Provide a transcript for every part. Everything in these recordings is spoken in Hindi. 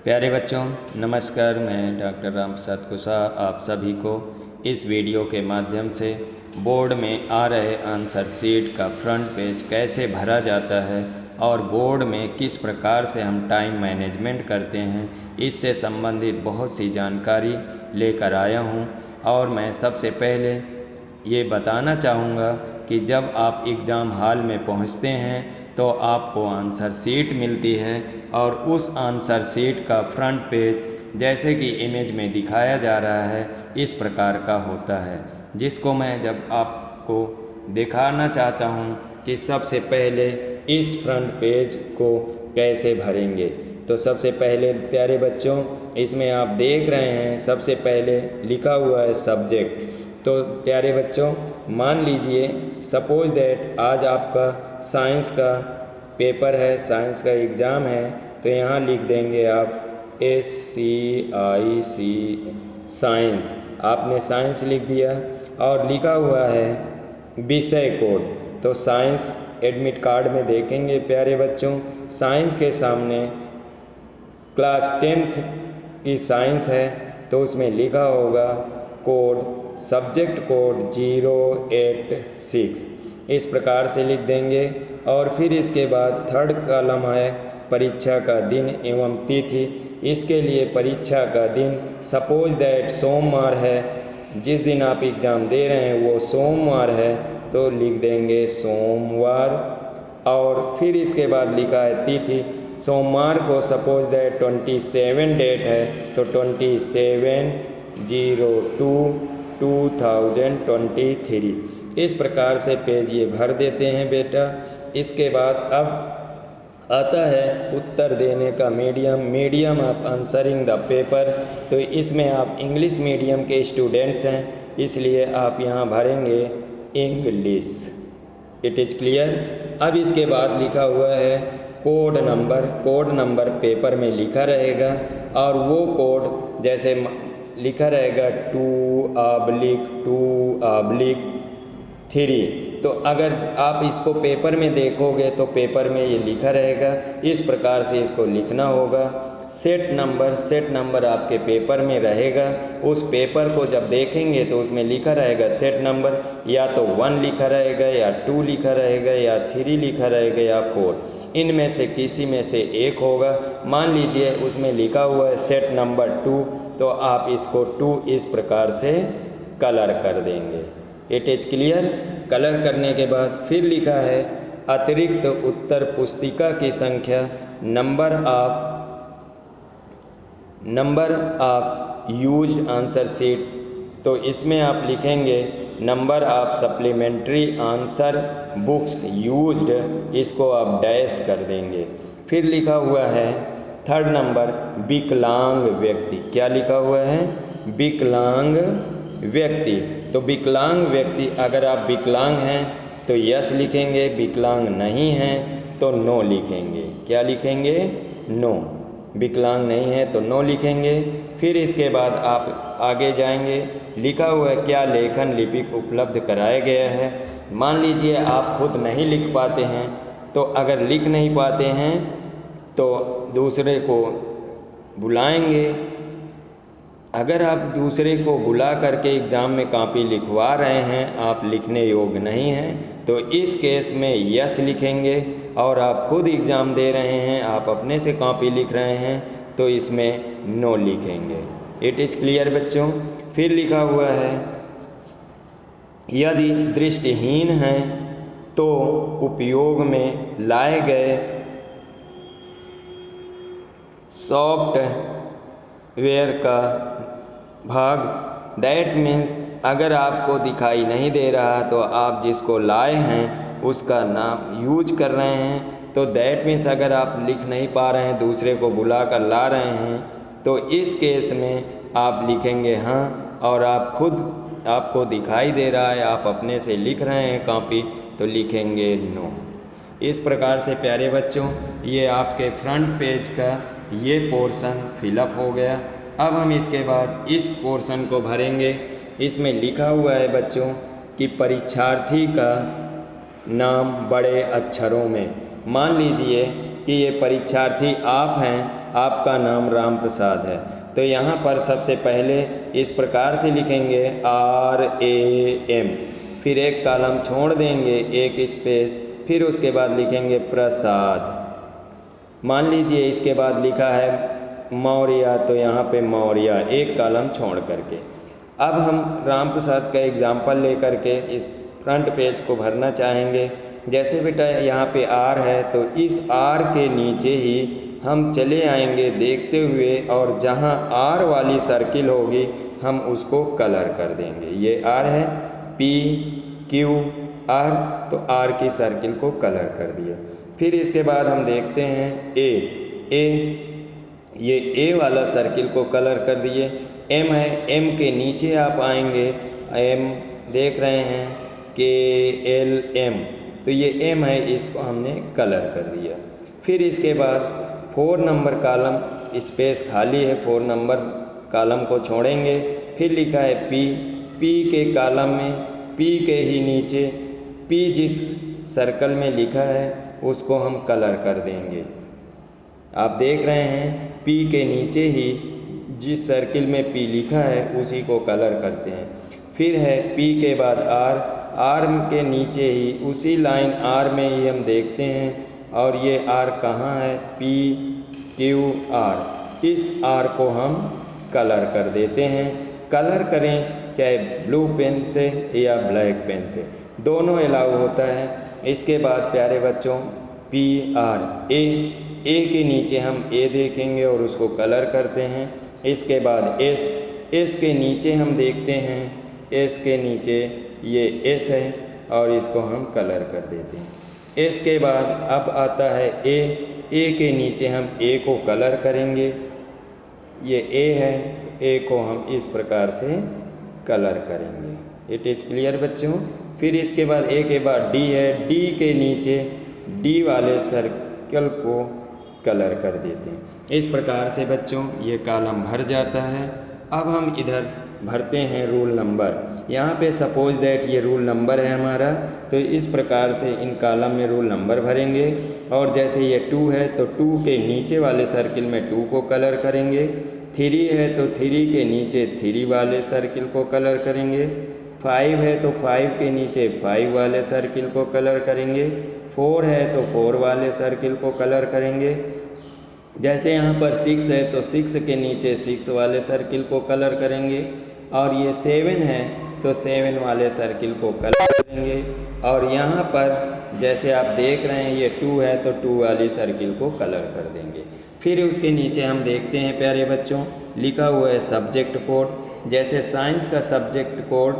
प्यारे बच्चों नमस्कार। मैं डॉक्टर राम प्रसाद कुशवाहा आप सभी को इस वीडियो के माध्यम से बोर्ड में आ रहे आंसर शीट का फ्रंट पेज कैसे भरा जाता है और बोर्ड में किस प्रकार से हम टाइम मैनेजमेंट करते हैं इससे संबंधित बहुत सी जानकारी लेकर आया हूं। और मैं सबसे पहले ये बताना चाहूँगा कि जब आप एग्ज़ाम हॉल में पहुँचते हैं तो आपको आंसर शीट मिलती है और उस आंसर शीट का फ्रंट पेज जैसे कि इमेज में दिखाया जा रहा है इस प्रकार का होता है, जिसको मैं जब आपको दिखाना चाहता हूँ कि सबसे पहले इस फ्रंट पेज को कैसे भरेंगे। तो सबसे पहले प्यारे बच्चों इसमें आप देख रहे हैं सबसे पहले लिखा हुआ है सब्जेक्ट। तो प्यारे बच्चों मान लीजिए सपोज दैट आज आपका साइंस का पेपर है, साइंस का एग्ज़ाम है, तो यहाँ लिख देंगे आप SCIC साइंस। आपने साइंस लिख दिया और लिखा हुआ है विषय कोड। तो साइंस एडमिट कार्ड में देखेंगे प्यारे बच्चों साइंस के सामने क्लास 10th की साइंस है तो उसमें लिखा होगा कोड सब्जेक्ट कोड 086 इस प्रकार से लिख देंगे। और फिर इसके बाद थर्ड कॉलम है परीक्षा का दिन एवं तिथि। इसके लिए परीक्षा का दिन सपोज दैट सोमवार है, जिस दिन आप एग्ज़ाम दे रहे हैं वो सोमवार है तो लिख देंगे सोमवार। और फिर इसके बाद लिखा है तिथि, सोमवार को सपोज दैट 27 डेट है तो 27/02/2023 इस प्रकार से पेज ये भर देते हैं बेटा। इसके बाद अब आता है उत्तर देने का medium of answering the paper. तो इसमें आप इंग्लिश मीडियम के स्टूडेंट्स हैं इसलिए आप यहाँ भरेंगे इंग्लिश। It is clear. अब इसके बाद लिखा हुआ है कोड नंबर पेपर में लिखा रहेगा और वो कोड जैसे लिखा रहेगा 2/2/3। तो अगर आप इसको पेपर में देखोगे तो पेपर में ये लिखा रहेगा, इस प्रकार से इसको लिखना होगा। सेट नंबर आपके पेपर में रहेगा। उस पेपर को जब देखेंगे तो उसमें लिखा रहेगा सेट नंबर, या तो 1 लिखा रहेगा या 2 लिखा रहेगा या 3 लिखा रहेगा या 4, इनमें से किसी में से एक होगा। मान लीजिए उसमें लिखा हुआ है सेट नंबर 2 तो आप इसको 2 इस प्रकार से कलर कर देंगे। It is clear. कलर करने के बाद फिर लिखा है अतिरिक्त उत्तर पुस्तिका की संख्या number of used answer sheet. तो इसमें आप लिखेंगे number of supplementary answer books used, इसको आप डैश कर देंगे। फिर लिखा हुआ है थर्ड नंबर विकलांग व्यक्ति। क्या लिखा हुआ है? विकलांग व्यक्ति। तो विकलांग व्यक्ति अगर आप विकलांग हैं तो यस लिखेंगे, विकलांग नहीं हैं तो नो लिखेंगे। क्या लिखेंगे? नो। विकलांग नहीं है तो नो लिखेंगे। फिर इसके बाद आप आगे जाएंगे, लिखा हुआ है क्या लेखन लिपिक उपलब्ध कराया गया है। मान लीजिए आप खुद नहीं लिख पाते हैं तो अगर लिख नहीं पाते हैं तो दूसरे को बुलाएंगे। अगर आप दूसरे को बुला करके एग्ज़ाम में कॉपी लिखवा रहे हैं, आप लिखने योग्य नहीं हैं तो इस केस में यस लिखेंगे। और आप खुद एग्ज़ाम दे रहे हैं, आप अपने से कॉपी लिख रहे हैं तो इसमें नो लिखेंगे। इट इज़ क्लियर बच्चों। फिर लिखा हुआ है यदि दृष्टिहीन हैं तो उपयोग में लाए गए सॉफ्टवेयर का भाग, दैट मीन्स अगर आपको दिखाई नहीं दे रहा तो आप जिसको लाए हैं उसका नाम यूज कर रहे हैं। तो दैट मीन्स अगर आप लिख नहीं पा रहे हैं, दूसरे को बुला कर ला रहे हैं तो इस केस में आप लिखेंगे हाँ, और आप खुद आपको दिखाई दे रहा है, आप अपने से लिख रहे हैं कॉपी तो लिखेंगे नो। इस प्रकार से प्यारे बच्चों ये आपके फ्रंट पेज का ये पोर्शन फिलअप हो गया। अब हम इसके बाद इस पोर्शन को भरेंगे। इसमें लिखा हुआ है बच्चों कि परीक्षार्थी का नाम बड़े अक्षरों में। मान लीजिए कि ये परीक्षार्थी आप हैं, आपका नाम राम प्रसाद है। तो यहाँ पर सबसे पहले इस प्रकार से लिखेंगे RAM, फिर एक कॉलम छोड़ देंगे, एक स्पेस, फिर उसके बाद लिखेंगे प्रसाद। मान लीजिए इसके बाद लिखा है मौर्य, तो यहाँ पे मौर्य एक कॉलम छोड़ करके। अब हम राम प्रसाद का एग्जाम्पल लेकर के इस फ्रंट पेज को भरना चाहेंगे। जैसे बेटा यहाँ पे R है, तो इस R के नीचे ही हम चले आएंगे देखते हुए, और जहाँ R वाली सर्किल होगी हम उसको कलर कर देंगे। ये R है, P Q R, तो R की सर्किल को कलर कर दिया। फिर इसके बाद हम देखते हैं A, ये A वाला सर्किल को कलर कर दिए। M है, M के नीचे आप आएंगे, M देख रहे हैं KLM, तो ये M है, इसको हमने कलर कर दिया। फिर इसके बाद 4 नंबर कॉलम स्पेस खाली है, 4 नंबर कॉलम को छोड़ेंगे। फिर लिखा है P के कॉलम में P के ही नीचे P जिस सर्कल में लिखा है उसको हम कलर कर देंगे। आप देख रहे हैं P के नीचे ही जिस सर्किल में P लिखा है उसी को कलर करते हैं। फिर है P के बाद R के नीचे ही उसी लाइन R में ही हम देखते हैं, और ये R कहाँ है, P Q R, इस R को हम कलर कर देते हैं। कलर करें चाहे ब्लू पेन से या ब्लैक पेन से, दोनों अलाउ होता है। इसके बाद प्यारे बच्चों PR A के नीचे हम A देखेंगे और उसको कलर करते हैं। इसके बाद S के नीचे हम देखते हैं, S के नीचे ये S है और इसको हम कलर कर देते हैं। इसके बाद अब आता है A के नीचे हम A को कलर करेंगे। ये A है, A को हम इस प्रकार से कलर करेंगे। इट इज़ क्लियर बच्चों। फिर इसके बाद A के बाद D है, D के नीचे D वाले सर्कल को कलर कर देते हैं। इस प्रकार से बच्चों ये कॉलम भर जाता है। अब हम इधर भरते हैं रूल नंबर। यहाँ पे सपोज दैट ये रूल नंबर है हमारा, तो इस प्रकार से इन कॉलम में रूल नंबर भरेंगे। और जैसे ये 2 है तो 2 के नीचे वाले सर्किल में 2 को कलर करेंगे। 3 है तो 3 के नीचे 3 वाले सर्किल को कलर करेंगे। 5 है तो 5 के नीचे 5 वाले सर्किल को कलर करेंगे। 4 है तो 4 वाले सर्किल को कलर करेंगे। जैसे यहाँ पर 6 है तो 6 के नीचे 6 वाले सर्किल को कलर करेंगे। और ये 7 है तो 7 वाले सर्किल को कलर करेंगे। और यहाँ पर जैसे आप देख रहे हैं ये 2 है तो 2 वाली सर्किल को कलर कर देंगे। फिर उसके नीचे हम देखते हैं प्यारे बच्चों लिखा हुआ है सब्जेक्ट कोड। जैसे साइंस का सब्जेक्ट कोड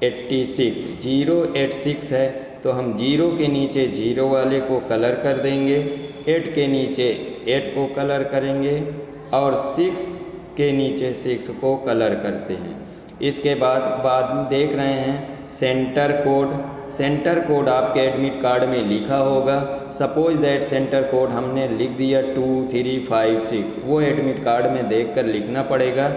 86 086 है तो हम 0 के नीचे 0 वाले को कलर कर देंगे, 8 के नीचे 8 को कलर करेंगे और 6 के नीचे 6 को कलर करते हैं। इसके बाद देख रहे हैं सेंटर कोड। सेंटर कोड आपके एडमिट कार्ड में लिखा होगा। सपोज दैट सेंटर कोड हमने लिख दिया 2 3 5 6, वो एडमिट कार्ड में देखकर लिखना पड़ेगा।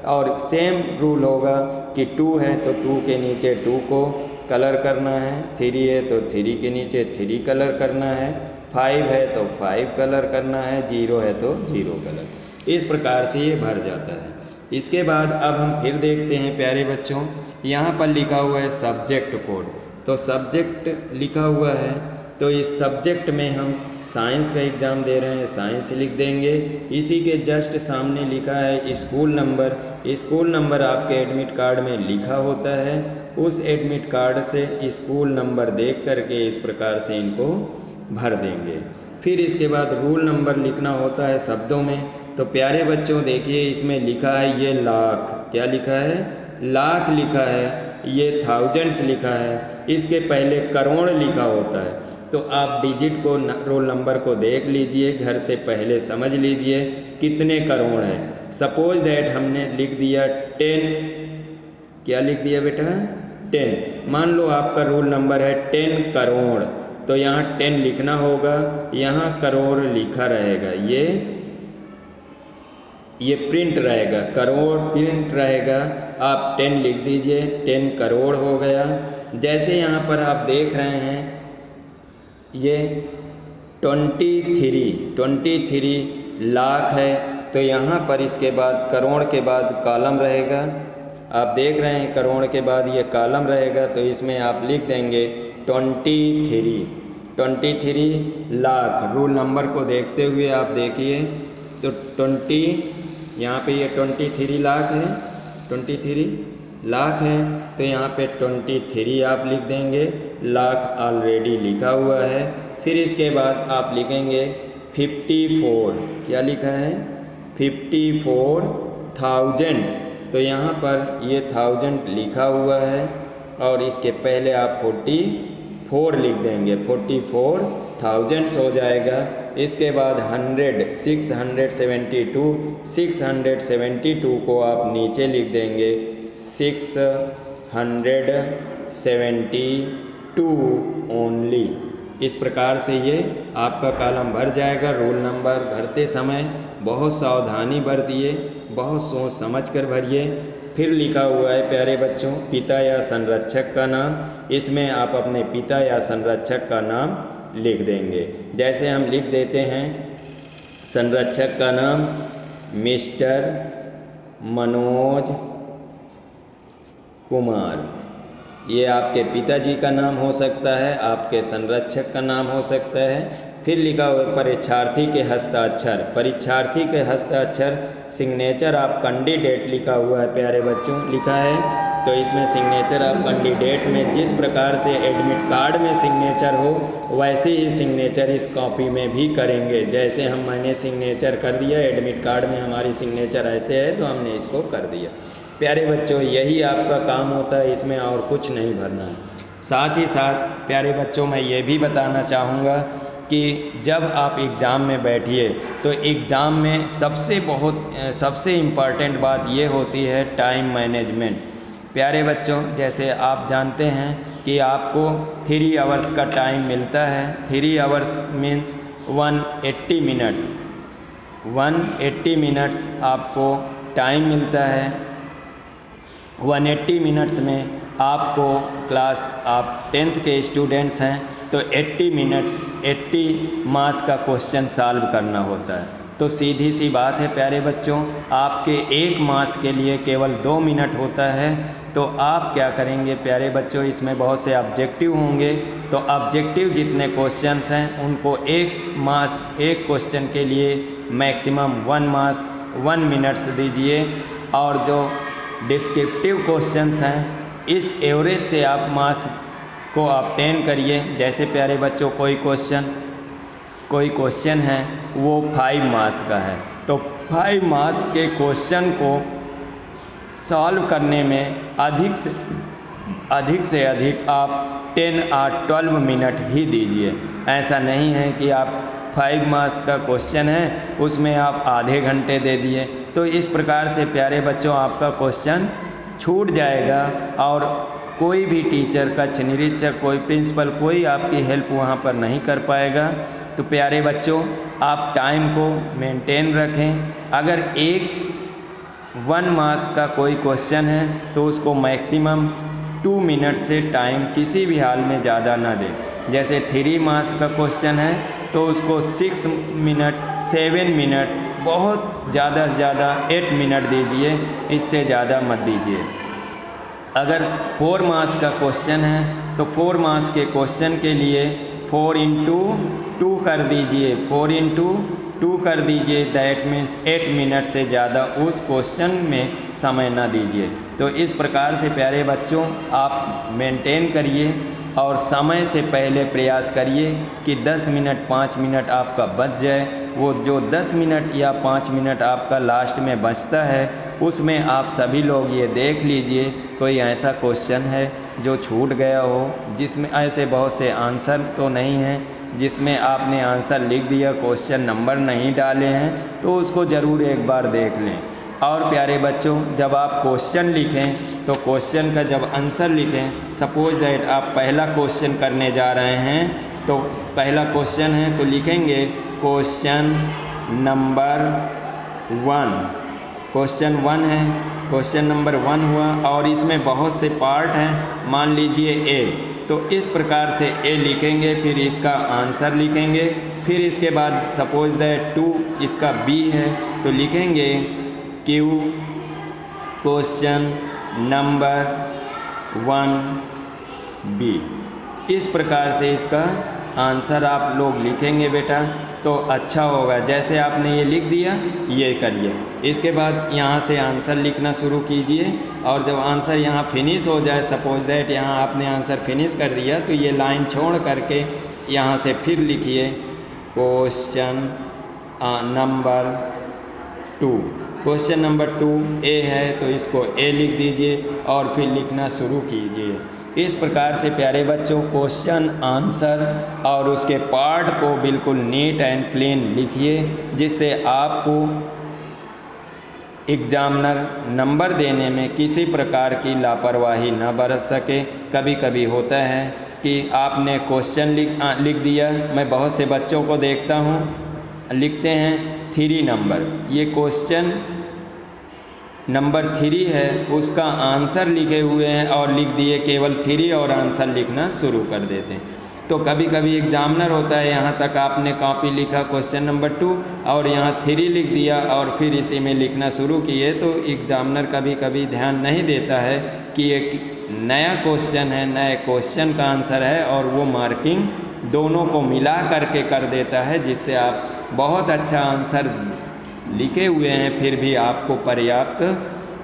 और सेम रूल होगा कि 2 है तो 2 के नीचे 2 को कलर करना है, 3 है तो 3 के नीचे 3 कलर करना है, 5 है तो 5 कलर करना है, 0 है तो 0 कलर। इस प्रकार से ये भर जाता है। इसके बाद अब हम फिर देखते हैं प्यारे बच्चों, यहाँ पर लिखा हुआ है सब्जेक्ट कोड। तो सब्जेक्ट लिखा हुआ है तो इस सब्जेक्ट में हम साइंस का एग्ज़ाम दे रहे हैं, साइंस लिख देंगे। इसी के जस्ट सामने लिखा है स्कूल नंबर। स्कूल नंबर आपके एडमिट कार्ड में लिखा होता है। उस एडमिट कार्ड से स्कूल नंबर देख करके इस प्रकार से इनको भर देंगे। फिर इसके बाद रूल नंबर लिखना होता है शब्दों में। तो प्यारे बच्चों देखिए इसमें लिखा है ये लाख, क्या लिखा है, लाख लिखा है, ये थाउजेंड्स लिखा है, इसके पहले करोड़ लिखा होता है। तो आप डिजिट को रोल नंबर को देख लीजिए, घर से पहले समझ लीजिए कितने करोड़ है। सपोज दैट हमने लिख दिया 10, क्या लिख दिया बेटा 10। मान लो आपका रोल नंबर है 10 करोड़, तो यहाँ 10 लिखना होगा, यहाँ करोड़ लिखा रहेगा, ये प्रिंट रहेगा, करोड़ प्रिंट रहेगा। आप 10 लिख दीजिए, 10 करोड़ हो गया। जैसे यहाँ पर आप देख रहे हैं ये 23 लाख है। तो यहाँ पर इसके बाद करोड़ के बाद कॉलम रहेगा, आप देख रहे हैं करोड़ के बाद ये कॉलम रहेगा, तो इसमें आप लिख देंगे 23 लाख। रूल नंबर को देखते हुए आप देखिए, तो 20 यहाँ पे ये 23 लाख है, 23 लाख है, तो यहाँ पे 23 आप लिख देंगे, लाख ऑलरेडी लिखा हुआ है। फिर इसके बाद आप लिखेंगे 54, क्या लिखा है 54,000, तो यहाँ पर ये 1000 लिखा हुआ है और इसके पहले आप 44 लिख देंगे, 44,000 हो जाएगा। इसके बाद 100 672 को आप नीचे लिख देंगे 672 ओनली। इस प्रकार से ये आपका कॉलम भर जाएगा। रूल नंबर भरते समय बहुत सावधानी बरतिए, बहुत सोच समझ कर भरिए। फिर लिखा हुआ है प्यारे बच्चों, पिता या संरक्षक का नाम, इसमें आप अपने पिता या संरक्षक का नाम लिख देंगे। जैसे हम लिख देते हैं संरक्षक का नाम मिस्टर मनोज कुमार, ये आपके पिताजी का नाम हो सकता है, आपके संरक्षक का नाम हो सकता है। फिर लिखा हुआ परीक्षार्थी के हस्ताक्षर, परीक्षार्थी के हस्ताक्षर सिग्नेचर आप कैंडिडेट लिखा हुआ है प्यारे बच्चों, लिखा है, तो इसमें सिग्नेचर आप कैंडिडेट में जिस प्रकार से एडमिट कार्ड में सिग्नेचर हो वैसे ही सिग्नेचर इस कॉपी में भी करेंगे। जैसे मैंने सिग्नेचर कर दिया, एडमिट कार्ड में हमारी सिग्नेचर ऐसे है तो हमने इसको कर दिया। प्यारे बच्चों यही आपका काम होता है, इसमें और कुछ नहीं भरना है। साथ ही साथ प्यारे बच्चों मैं ये भी बताना चाहूँगा कि जब आप एग्ज़ाम में बैठिए तो एग्ज़ाम में सबसे इम्पॉर्टेंट बात ये होती है टाइम मैनेजमेंट। प्यारे बच्चों जैसे आप जानते हैं कि आपको 3 आवर्स का टाइम मिलता है, 3 आवर्स मीन्स 180 मिनट्स, 180 मिनट्स आपको टाइम मिलता है। 180 मिनट्स में आपको क्लास आप 10th के स्टूडेंट्स हैं तो 80 मार्क्स का क्वेश्चन सॉल्व करना होता है। तो सीधी सी बात है प्यारे बच्चों, आपके 1 मार्क्स के लिए केवल 2 मिनट होता है। तो आप क्या करेंगे प्यारे बच्चों, इसमें बहुत से ऑब्जेक्टिव होंगे, तो ऑब्जेक्टिव जितने क्वेश्चंस हैं उनको 1 क्वेश्चन के लिए मैक्सिमम 1 मिनट्स दीजिए, और जो डिस्क्रिप्टिव क्वेश्चंस हैं इस एवरेज से आप मार्क्स को ऑब्टेन करिए। जैसे प्यारे बच्चों कोई क्वेश्चन है वो 5 मार्क्स का है, तो 5 मार्क्स के क्वेश्चन को सॉल्व करने में अधिक से अधिक आप 10 और 12 मिनट ही दीजिए। ऐसा नहीं है कि आप 5 मार्क्स का क्वेश्चन है उसमें आप आधे घंटे दे दिए, तो इस प्रकार से प्यारे बच्चों आपका क्वेश्चन छूट जाएगा और कोई भी टीचर, कक्ष निरीक्षक, कोई प्रिंसिपल, कोई आपकी हेल्प वहाँ पर नहीं कर पाएगा। तो प्यारे बच्चों आप टाइम को मेंटेन रखें। अगर 1 मार्क्स का कोई क्वेश्चन है तो उसको मैक्सिमम 2 मिनट से टाइम किसी भी हाल में ज़्यादा ना दें। जैसे 3 मार्क्स का क्वेश्चन है तो उसको 6 मिनट, 7 मिनट, बहुत ज़्यादा से ज़्यादा 8 मिनट दीजिए, इससे ज़्यादा मत दीजिए। अगर 4 मार्क्स का क्वेश्चन है तो 4 मार्क्स के क्वेश्चन के लिए 4 इंटू 2 कर दीजिए, 4 इंटू 2 कर दीजिए, दैट मीन्स 8 मिनट से ज़्यादा उस क्वेश्चन में समय ना दीजिए। तो इस प्रकार से प्यारे बच्चों आप मेंटेन करिए और समय से पहले प्रयास करिए कि 10 मिनट 5 मिनट आपका बच जाए। वो जो 10 मिनट या 5 मिनट आपका लास्ट में बचता है उसमें आप सभी लोग ये देख लीजिए कोई ऐसा क्वेश्चन है जो छूट गया हो, जिसमें ऐसे बहुत से आंसर तो नहीं हैं जिसमें आपने आंसर लिख दिया, क्वेश्चन नंबर नहीं डाले हैं, तो उसको ज़रूर एक बार देख लें। और प्यारे बच्चों जब आप क्वेश्चन लिखें तो क्वेश्चन का जब आंसर लिखें, सपोज दैट आप पहला क्वेश्चन करने जा रहे हैं तो पहला क्वेश्चन है तो लिखेंगे क्वेश्चन नंबर 1, क्वेश्चन 1 है, क्वेश्चन नंबर 1 हुआ और इसमें बहुत से पार्ट हैं, मान लीजिए ए, तो इस प्रकार से ए लिखेंगे, फिर इसका आंसर लिखेंगे, फिर इसके बाद सपोज दैट 2 इसका बी है तो लिखेंगे क्यू क्वेश्चन नंबर 1 बी। इस प्रकार से इसका आंसर आप लोग लिखेंगे बेटा तो अच्छा होगा। जैसे आपने ये लिख दिया ये करिए, इसके बाद यहाँ से आंसर लिखना शुरू कीजिए और जब आंसर यहाँ फिनिश हो जाए, सपोज दैट यहाँ आपने आंसर फिनिश कर दिया तो ये लाइन छोड़ करके यहाँ से फिर लिखिए क्वेश्चन नंबर 2। क्वेश्चन नंबर 2 ए है तो इसको ए लिख दीजिए और फिर लिखना शुरू कीजिए। इस प्रकार से प्यारे बच्चों क्वेश्चन आंसर और उसके पार्ट को बिल्कुल नीट एंड क्लीन लिखिए, जिससे आपको एग्जामिनर नंबर देने में किसी प्रकार की लापरवाही न बरत सके। कभी कभी होता है कि आपने क्वेश्चन लिख दिया, मैं बहुत से बच्चों को देखता हूँ लिखते हैं 3 नंबर, ये क्वेश्चन नंबर 3 है उसका आंसर लिखे हुए हैं और लिख दिए केवल 3 और आंसर लिखना शुरू कर देते हैं। तो कभी कभी एग्जामिनर होता है यहाँ तक आपने कॉपी लिखा क्वेश्चन नंबर 2 और यहाँ 3 लिख दिया और फिर इसी में लिखना शुरू किए, तो एग्जामिनर कभी कभी ध्यान नहीं देता है कि एक नया क्वेश्चन है, नए क्वेश्चन का आंसर है और वो मार्किंग दोनों को मिला करके कर देता है, जिससे आप बहुत अच्छा आंसर लिखे हुए हैं फिर भी आपको पर्याप्त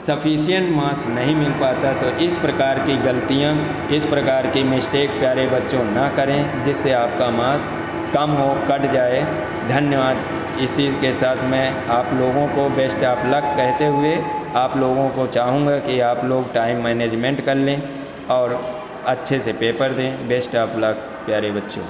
सफिशिएंट मार्क्स नहीं मिल पाता। तो इस प्रकार की गलतियां, इस प्रकार की मिस्टेक प्यारे बच्चों ना करें, जिससे आपका मार्क्स कम हो, कट जाए। धन्यवाद। इसी के साथ मैं आप लोगों को बेस्ट ऑफ लक कहते हुए आप लोगों को चाहूँगा कि आप लोग टाइम मैनेजमेंट कर लें और अच्छे से पेपर दें। बेस्ट ऑफ लक प्यारे बच्चों।